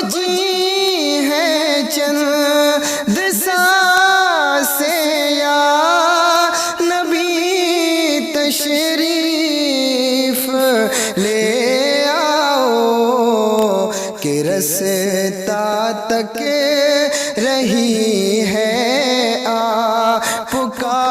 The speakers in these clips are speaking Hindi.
जी है चंद सांसें या नबी तशरीफ ले आओ कि रस्ता तक रही है आपका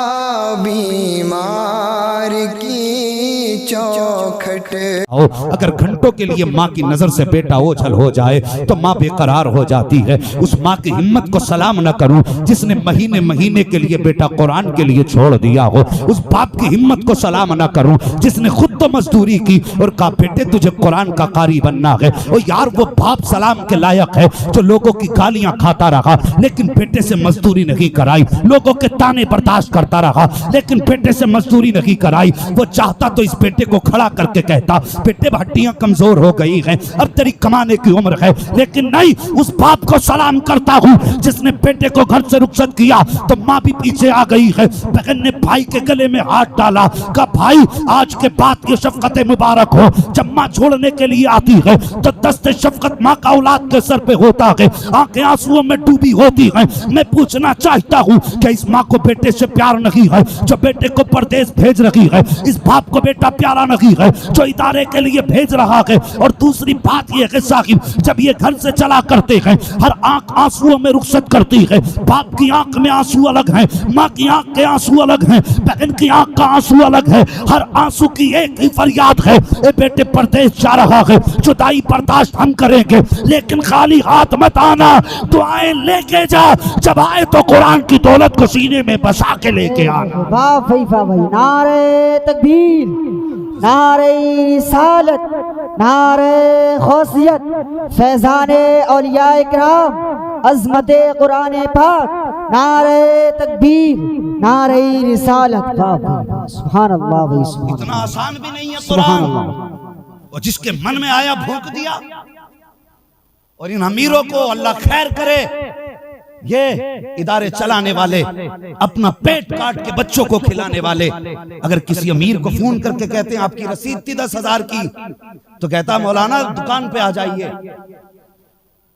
बीमार की चौखट। अगर घंटों के लिए माँ की नजर से बेटा ओझल हो जाए तो माँ बेकरार हो जाती है। उस माँ की हिम्मत को सलाम न करूं जिसने महीने महीने के लिए बेटा कुरान के लिए छोड़ दिया हो। उस बाप की हिम्मत को सलाम न करूं जिसने खुद तो मजदूरी की और कहा बेटे तुझे कुरान का कारी बनना है। और यार वो बाप सलाम के लायक है जो लोगों की गालियां खाता रहा लेकिन बेटे से मजदूरी नहीं कराई, लोगों के ताने बर्दाश्त करता रहा लेकिन बेटे से मजदूरी नहीं कराई। वो चाहता तो इस बेटे को खड़ा करके कहता बेटे हड्डियां कमजोर हो गई हैं, अब तेरी कमाने की उम्र है, लेकिन नहीं, उस बाप को सलाम करता हूं जिसने बेटे को घर से रुखसत किया तो माँ भी पीछे आ गई है। बहन ने भाई के गले में हाथ डाला, कहा भाई आज के बाद ये शफकत मुबारक हो। जब माँ छोड़ने के लिए आती है तो दस्ते शफकत माँ का औलाद के सर पे होता है, आंखें आंसुओं में डूबी होती हैं। मैं पूछना चाहता हूँ कि इस माँ को बेटे से प्यार नहीं है जो बेटे को परदेश भेज रही है? इस बाप को बेटा प्यारा नहीं है जो इदारे के लिए भेज रहा है? और दूसरी बात यह है साहिब, जब ये घर से चला करते हैं हर आंख आंसुओं में रुखसत करती है। बाप की आंख में आंसू अलग है, माँ की आंख के आंसू अलग हैं, बहन की आंख का आंसू अलग है। हर आंसू की एक ही फरियाद है, ए बेटे परदेश जा रहा है, जुदाई बर्दाश्त हम करेंगे लेकिन खाली हाथ मत आना, दुआएं लेके जा, जब आए तो कुरान की दौलत को सीने में बसा के लेके आना। वाह भाई वाह भाई, नारे तकबीर, नारे रिसालत, नारे खौसियत, फैजाने औलिया इकराम, अज़मते कुरान पाक, नारे तकबीर, नारे रिसालत। वाह सुभान अल्लाह भाई, इतना आसान भी नहीं है कुरान, और जिसके मन में आया भूख दिया। और इन अमीरों को अल्लाह खैर करे, ये इदारे चलाने वाले, अपना पेट काट के बच्चों को खिलाने वाले, अगर किसी अमीर को फोन करके कहते हैं आपकी रसीद थी 10,000 की, तो कहता मौलाना दुकान पे आ जाइए,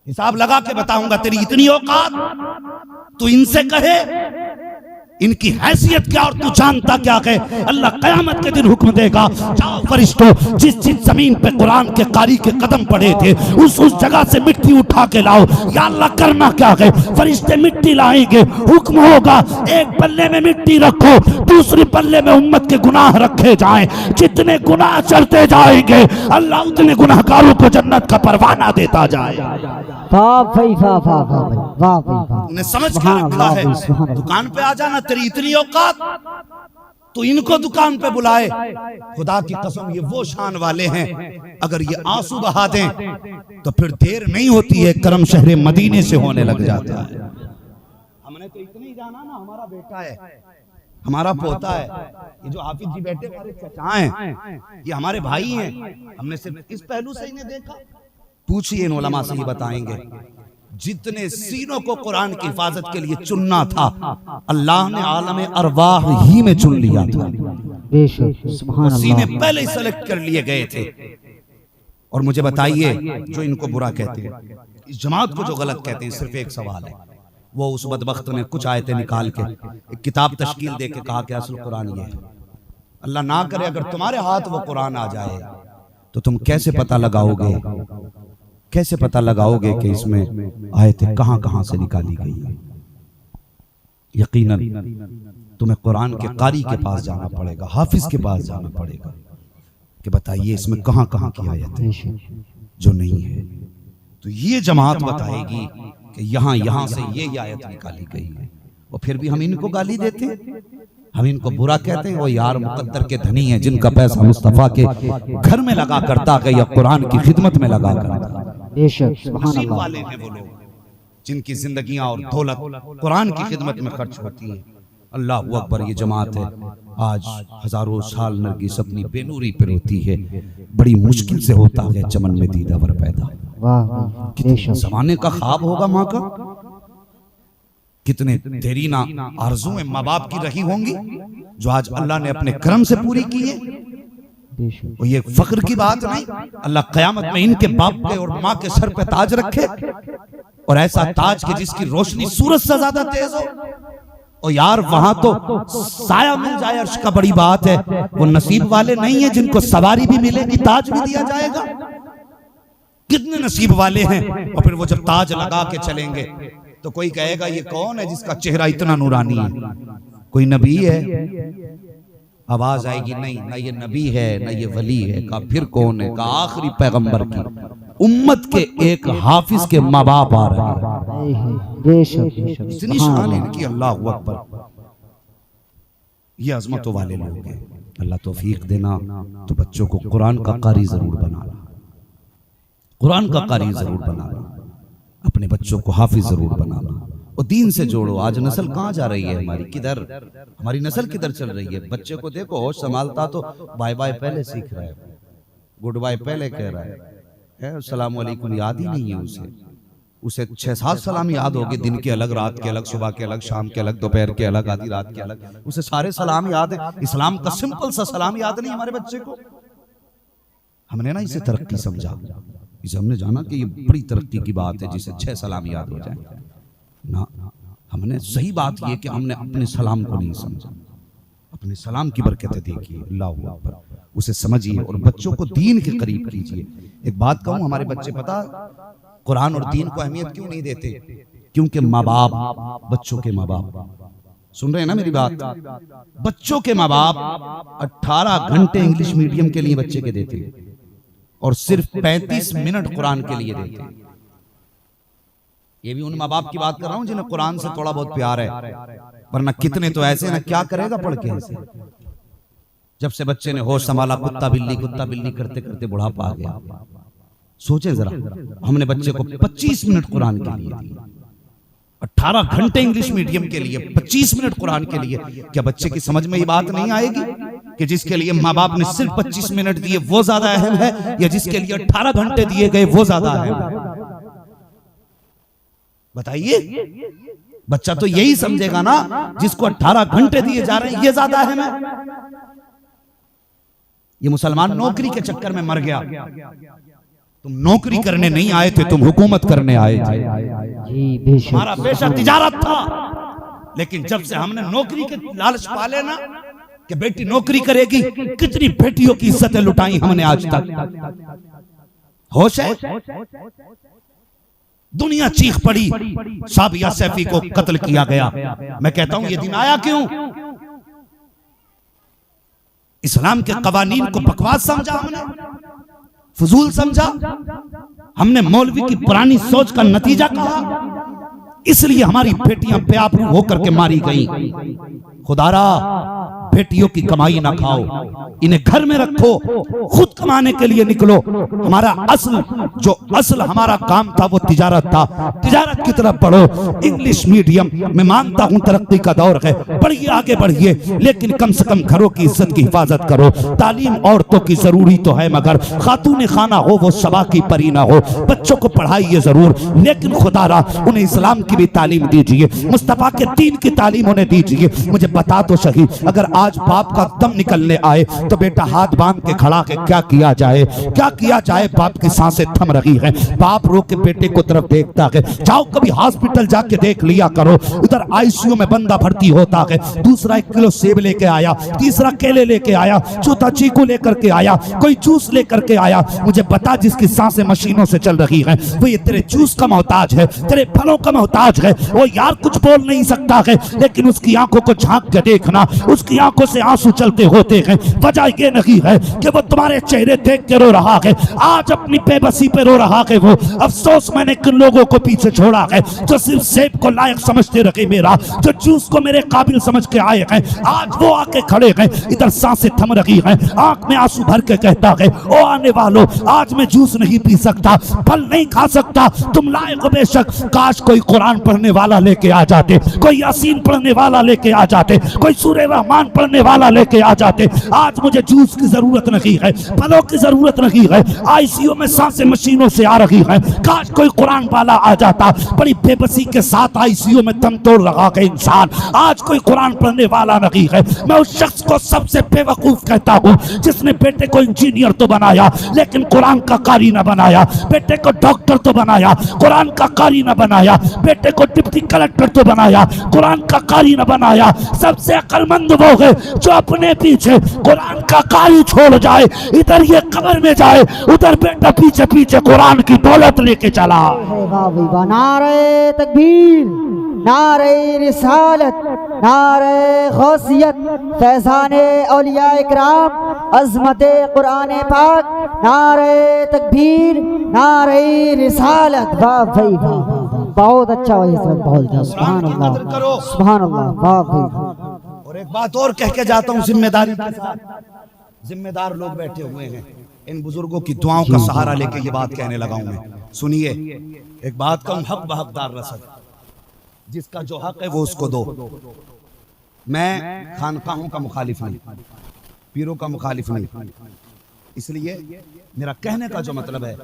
हिसाब लगा के बताऊंगा। तेरी इतनी औकात तू इनसे कहे? इनकी हैसियत क्या और तू जानता क्या है? अल्लाह कयामत के दिन हुक्म देगा, जाओ फरिश्तों, जिस जिस जमीन पे कुरान के कारी के कदम पड़े थे उस जगह से मिट्टी उठा के लाओ। या अल्लाह करना क्या है? फरिश्ते मिट्टी लाएंगे, हुक्म होगा एक पल्ले में मिट्टी रखो, दूसरी पल्ले में उम्मत के गुनाह रखे जाएं। जितने गुनाह चलते जाएंगे अल्लाह उतने गुनाहगारों को जन्नत का परवाना देता जाए। वाह भाई वाह वाह वाह वाह वाह, ने समझ के रखा है दुकान पे आ जाना, तेरी इतनी औकात तो इनको दुकान पे बुलाए। खुदा की कसम ये वो शान वाले हैं, अगर ये आंसू बहा दें तो फिर देर नहीं होती है, करम शहर मदीने से होने लग जाता है। हमने तो इतना ही जाना ना, हमारा बेटा है, हमारा पोता है, ये जो हाफिज जी बैठे हमारे चचा हैं, ये हमारे भाई हैं, हमने सिर्फ इस पहलू से इन्हें देखा। पूछिए इन उलमा से, ही बताएंगे जितने सीनों को कुरान की हिफाजत के लिए चुनना था अल्लाह ने आलम अरवाह ही में चुन लिया था। सीने पहले ही सेलेक्ट कर लिए गए थे। और मुझे बताइए जो इनको बुरा कहते हैं, इस जमात को जो गलत कहते हैं, सिर्फ एक सवाल है, वो उस बदबख्त ने कुछ आयतें निकाल के एक किताब तश्कील दे के कहा कि असल कुरान ये है। अल्लाह ना करे अगर तुम्हारे हाथ वो कुरान आ जाए तो तुम कैसे पता लगाओगे, कैसे पता लगाओगे कि इसमें आयतें कहां कहां से निकाली गई है? यकीनन तुम्हें कुरान के कारी के पास जाना पड़ेगा, हाफिज के पास जाना पड़ेगा कि बताइए इसमें कहां कहां की आयतें जो नहीं है। तो ये जमात बताएगी कि यहाँ यहाँ से ये आयत निकाली गई है, और फिर भी हम इनको गाली देते हैं, हम इनको बुरा कहते हैं। वो यार मुकद्दर के धनी हैं जिनका पैसा मुस्तफा के घर में लगा करता है या कुरान की खिदमत में लगा करता है। नसीब वाले हैं वो लोग जिनकी जिंदगियां और दौलत कुरान की खिदमत में खर्च होती है। अल्लाह अकबर, ये जमात है आज हजारों साल नरगिस अपनी बेनूरी पे रोती है, बड़ी मुश्किल से होता है चमन में दीदावर पैदा। कितने जमाने का ख्वाब होगा माँ का, कितने देरीना आरज़ुएं माँ बाप की रही होंगी जो आज अल्लाह ने अपने करम से पूरी की है। बेशक। और ये फख्र की बात नहीं, अल्लाह क़यामत में इनके बाप के और माँ के सर पे ताज रखे, और ऐसा ताज कि जिसकी रोशनी सूरज से ज्यादा तेज हो। और यार वहां तो साया मिल जाए अर्श का बड़ी बात है। वो नसीब वाले नहीं है जिनको सवारी भी मिलेगी, ताज भी दिया जाएगा। कितने नसीब वाले हैं। और फिर वो जब ताज लगा के चलेंगे तो कोई कहेगा ये कौन है जिसका चेहरा इतना नूरानी है? कोई नबी है? आवाज आएगी नहीं, ना ये नबी है ना ये वली है। कहा फिर कौन है? कहा आखिरी पैगंबर की उम्मत के एक हाफिज के माँ बाप आ रहे हैं। बेशक बेशक। इतनी शान है इनकी, अल्लाह अकबर। ये अजमतों वाले लोग हैं। अल्लाह तौफीक देना तो बच्चों को कुरान का कारी जरूर बनाना, कुरान का कारी जरूर बनाना, अपने बच्चों को हाफिज जरूर बनाना और दीन से जोड़ो। आज नस्ल कहाँ जा रही है हमारी? किधर हमारी नस्ल किधर चल रही है? बच्चे को देखो, होश संभालता तो बाय बाय पहले सीख रहा है, गुड बाय पहले कह रहा है, अस्सलाम वालेकुम याद ही नहीं है उसे 6-7 सलाम याद होगी, दिन के अलग, रात के अलग, सुबह के अलग, शाम के अलग, दोपहर के अलग, आधी रात के अलग, उसे सारे सलाम याद है। इस्लाम का सिंपल सा सलाम याद नहीं हमारे बच्चे को। हमने ना इसे तरक्की समझा, इसे हमने जाना कि ये बड़ी तरक्की की बात है जिसे 6 सलाम याद हो जाए ना। हमने सही बात ये कि हमने अपने सलाम को नहीं समझा। अपने सलाम की बरकतें देखिए, अल्लाह अकबर, उसे समझिए और बच्चों को दीन के करीब कीजिए। एक बात कहूँ, हमारे बच्चे पता कुरान और दीन को अहमियत क्यों नहीं देते? क्योंकि माँ बाप, बच्चों के माँ बाप, सुन रहे हैं ना मेरी बात? बच्चों के माँ बाप 18 घंटे इंग्लिश मीडियम के लिए बच्चे के देते और सिर्फ 35 मिनट कुरान के लिए देते। ये भी उन माँ बाप की बात कर रहा हूं जिन्हें कुरान से थोड़ा बहुत प्यार है, वरना कितने तो ऐसे ना, क्या करेगा पढ़ के ऐसे। जब से बच्चे ने होश संभाला कुत्ता बिल्ली करते करते बुढ़ापा आ गया। सोचे जरा, हमने बच्चे को 25 मिनट कुरान के लिए दिए, 18 घंटे इंग्लिश मीडियम के लिए 25 मिनट कुरान के लिए। क्या बच्चे की समझ में ये बात नहीं आएगी कि जिसके लिए माँ बाप ने सिर्फ 25 मिनट दिए वो ज्यादा अहम है, या जिसके लिए 18 घंटे दिए गए वो ज्यादा अहम है? बताइए। बच्चा तो यही समझेगा ना जिसको 18 घंटे दिए जा रहे हैं ये ज्यादा अहम है। ये मुसलमान नौकरी के चक्कर में मर गया। तुम नौकरी करने नहीं आए थे, तुम हुकूमत करने आए थे। हमारा पेशा तिजारत था, लेकिन जब से हमने नौकरी के लालच पाले ना कि बेटी नौकरी करेगी, कितनी बेटियों की इज्जतें लुटाई हमने आज तक। होश है? दुनिया चीख पड़ी, साबिया सैफी को कत्ल किया गया। मैं कहता हूं ये दिन आया क्यों? इस्लाम के कवानीन को बकवास समझा हमने, फजूल समझा हमने, मौलवी की पुरानी सोच का नतीजा कहा। इसलिए हमारी बेटियां बेआबरू होकर के मारी गई। खुदारा बेटियों की कमाई ना खाओ, इन्हें घर में रखो, खुद कमाने के लिए निकलो। हमारा असल हमारा काम था वो तिजारत था, तिजारत की तरफ बढ़ो। इंग्लिश मीडियम मैं मानता हूं तरक्की का दौर है, बढ़िए आगे बढ़िए, लेकिन कम से कम घरों की इज्जत की हिफाजत करो। तालीम औरतों की जरूरी तो है, मगर खातून खाना हो वो सबा की परी ना हो। बच्चों को पढ़ाइए जरूर, लेकिन खुदारा उन्हें इस्लाम की भी तालीम दीजिए, मुस्तफा के दीन की तालीम उन्हें दीजिए। मुझे बता तो सही, अगर आज बाप का दम निकलने आए तो बेटा हाथ बांध के खड़ा के क्या किया जाए? क्या किया जाए? बाप की सांसें थम रही हैं, बाप रो के बेटे को तरफ देखता है। जाओ कभी हॉस्पिटल जाके देख लिया करो, उधर आईसीयू में बंदा भर्ती होता है, दूसरा 1 किलो सेब लेके आया, तीसरा केले लेके आया, चौथा चीकू लेकर के आया, कोई जूस लेकर के आया। मुझे बता, जिसकी सांसें मशीनों से चल रही हैं वो ये तेरे जूस का मोहताज है, तेरे फलों का मोहताज है। वो यार कुछ बोल नहीं सकता है, लेकिन उसकी आंखों को झांक के देखना, उसकी आंखों से आंसू चलते होते हैं। वजह ये नहीं है कि वो तुम्हारे चेहरे देख के रो रहा है, आज अपनी बेबसी पे रो रहा है। वो अफसोस मैंने किन लोगों को पीछे छोड़ा है जो सिर्फ सेब को लायक समझते रहे मेरा, जो जूस को मेरे काबिल समझ के आए हैं, आज वो आके खड़े हैं। इधर सांसें थम रही हैं, आंख में आंसू भर के कहता है, ओ आने वालों, आज मैं जूस नहीं पी सकता, फल नहीं खा सकता। तुम लायक बेशक, काश कोई कुरान पढ़ने वाला लेके आ जाते, कोई यासीन पढ़ने वाला लेके आ जाते, कोई सूरह रहमान पढ़ने वाला लेके आ जाते। आज मुझे जूस की जरूरत नहीं है, फलों की जरूरत नहीं है, आईसीयू में सांसें मशीनों से आ रही है। काश कोई कुरान वाला आ जाता। बड़ी बेबसी के साथ आईसीयू में दम तोड़ लगा के इंसान, आज कोई कुरान पढ़ने वाला नहीं है। मैं उस शख्स को सबसे बेवकूफ कहता हूँ जिसने बेटे को इंजीनियर तो बनाया लेकिन कुरान का कारी न बनाया, बेटे को डॉक्टर तो बनाया, कुरान का कारी न बनाया, बेटे को डिप्टी कलेक्टर तो बनाया, कुरान का कारी न बनाया। सबसे अक्लमंद वो है जो अपने पीछे कुरान का कारी छोड़ जाए, इधर ये कब्र में जाए, उधर बेटा पीछे पीछे कुरान की दौलत लेके चला। वाह भाई वाह, नारे तकबीर, नारे रिसालत, नारे गौसियत, फैज़ाने औलिया इकराम, अज़मते कुरान पाक, नारे तकबीर, नारे रिसालत। वाह भाई वाह, बहुत अच्छा भाई, बहुत अच्छा। सुभान अल्लाह, सुभान अल्लाह, वाह भाई। और एक बात और कह के जाता हूँ जिम्मेदारी के साथ, जिम्मेदार लोग बैठे हुए हैं, इन बुजुर्गों की दुआओं का सहारा लेके ये बात कहने लगा हूं मैं। सुनिए, एक बात कहूं, हक बहकदार रसद, जिसका जो हक है वो उसको दो। मैं खानकाहों का मुखालिफ नहीं, पीरों का मुखालिफ नहीं, इसलिए मेरा कहने का जो मतलब है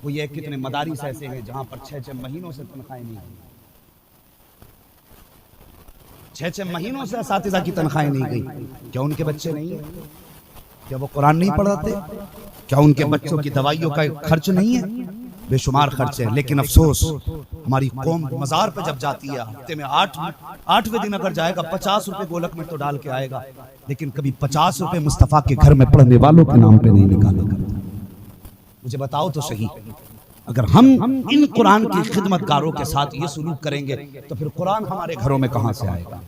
वो ये, कितने मदारिस ऐसे हैं जहां पर 6-6 महीनों से तनख्वाहें नहीं गई, 6-6 महीनों से असातिज़ा की तनख्वाहें नहीं गई। क्या उनके बच्चे नहीं है? क्या वो कुरान नहीं पढ़ाते? क्या उनके बच्चों की दवाइयों का खर्च नहीं है? बेशुमार खर्च है। लेकिन अफसोस, हमारी कौम मज़ार पे जब जाती है, हफ्ते में 8वें दिन अगर जाएगा, 50 रुपए गोलक में तो डाल के आएगा, लेकिन कभी 50 रुपए मुस्तफ़ा के घर में पढ़ने वालों के नाम पे नहीं निकाला करता। मुझे बताओ तो सही, अगर हम इन कुरान की खिदमतगारों के साथ ये सलूक करेंगे तो फिर कुरान हमारे घरों में कहां से आएगा?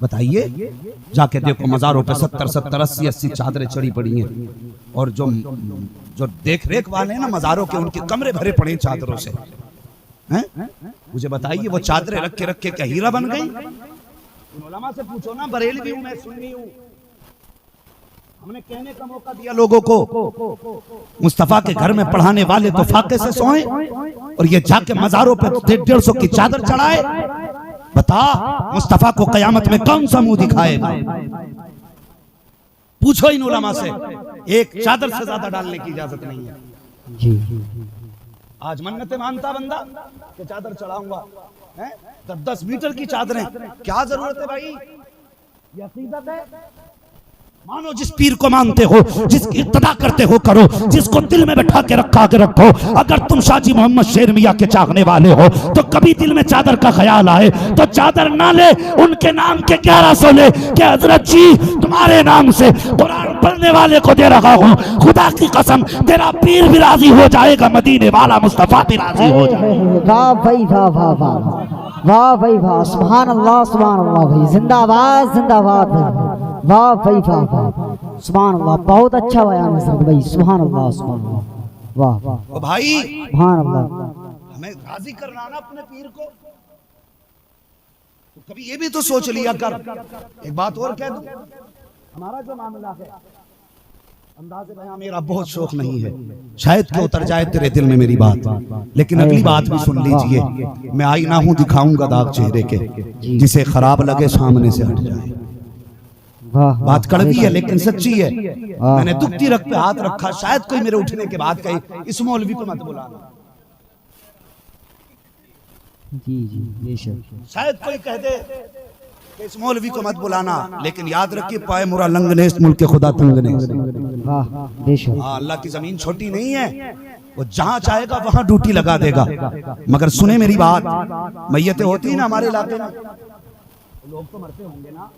बताइए, जाके देखो मज़ारों पे 70-70, 80-80 चादरें चढ़ी पड़ी हैं, और जो देख रेख वाले हैं ना मज़ारों के, उनके कमरे भरे पड़े हैं चादरों से हैं? मुझे बताइए, वो चादरें रख के क्या हीरा बन गई? उलमा से पूछो ना, बरेलवी हूं मैं, सुन्नी हूं, हमने कहने का मौका दिया लोगों को, मुस्तफा के घर में पढ़ाने वाले तो फाके से सोए और ये जाके मज़ारों पे 150 की चादर चढ़ाए। बता, मुस्तफा को कयामत में कौन सा मुंह दिखाएगा? पूछो इन उलमा से, एक चादर से ज्यादा डालने की इजाजत नहीं है। जी आज मन्नतें मानता बंदा कि चादर चढ़ाऊंगा, 10 मीटर की चादरें, क्या जरूरत है भाई? ये अकीदत है। मानो जिस पीर को मानते हो, जिसकी इत्तदा करते हो करो, जिसको दिल में बैठा के रखा के रखो। अगर तुम शाजी मोहम्मद शेर मियाँ के चाहने वाले हो तो कभी दिल में चादर का ख्याल आए तो चादर ना ले, उनके नाम के 1100 ले कि हजरत जी तुम्हारे नाम से कुरान पढ़ने वाले को दे रहा हूँ, खुदा की कसम तेरा पीर भी राजी हो जाएगा, मदीने वाला मुस्तफा भी राजी हो जाएगा। वाह भाई वाह, वाह वाह, वाह भाई वाह, सुभान अल्लाह, सुभान अल्लाह भाई, जिंदाबाद जिंदाबाद भाई, वाह भाई वाह वाह, सुभान अल्लाह, बहुत अच्छा बयान है सर भाई, सुभान अल्लाह, सुभान अल्लाह, वाह वाह भाई, सुभान अल्लाह। हमें राजी करना ना अपने पीर को, तो कभी ये भी तो सोच लिया कर। एक बात और कह दूं, हमारा जो मामला है, अंदाज़े बयां मेरा बहुत शौक नहीं है, शायद कि उतर जाए तेरे दिल में मेरी बात, लेकिन अगली बात भी सुन लीजिए। मैं आईना हूं, दिखाऊंगा दाग चेहरे के, जिसे खराब लगे सामने से हट जाए। बात कड़वी है लेकिन सच्ची है। मैंने दुखती रख पे हाथ रखा, शायद कोई मेरे उठने के बाद कहे इस मौलवी को मत बुलाना, जी जी बेशक, शायद कोई कह दे कि इस मौलवी को मत बुलाना, लेकिन याद रखिए, पाए मुरा लंग ने इस मुल्क के खुदा तंग ने। वाह बेशक, अल्लाह की जमीन छोटी नहीं है, वो जहां चाहेगा वहां ड्यूटी लगा देगा। मगर सुने मेरी बात, मैयतें होती है ना हमारे इलाके में, लोग तो मरते होंगे ना,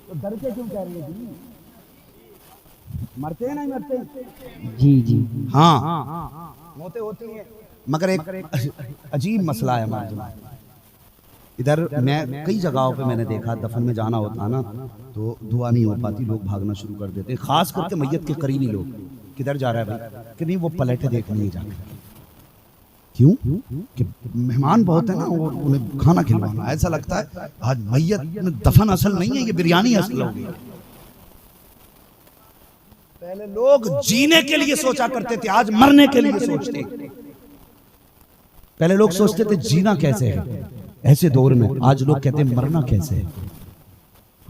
तो डर के क्यों कह रहे हैं जी? मरते हैं नहीं मरते? जी जी हाँ, मौतें होती हैं, मगर एक अजीब मसला है हमारे जमात में। इधर मैं कई जगहों पे मैंने देखा, दफन में जाना होता ना तो दुआ नहीं हो पाती, लोग भागना शुरू कर देते हैं, खास करके मैयत के करीबी लोग। किधर जा रहा है भाई? कि नहीं, वो पलटे देखने नहीं जाते। क्यों? कि मेहमान बहुत है ना, और उन्हें खाना खिलवाना। ऐसा लगता है आज मैयत में दफन असल नहीं है, ये बिरयानी असल हो गई। पहले लोग जीने के लिए सोचा करते थे, आज मरने के लिए सोचते। पहले लोग सोचते थे जीना कैसे है ऐसे दौर में, आज लोग कहते हैं मरना कैसे है।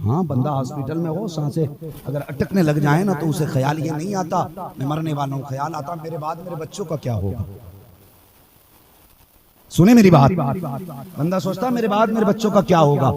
हाँ, बंदा हॉस्पिटल में हो, सांसें अगर अटकने लग जाए ना तो उसे ख्याल ये नहीं आता मैं मरने वाला हूँ, ख्याल आता मेरे बाद मेरे बच्चों का क्या होगा। सुने मेरी बात, बंदा सोचता मेरे बाद मेरे बच्चों का क्या होगा।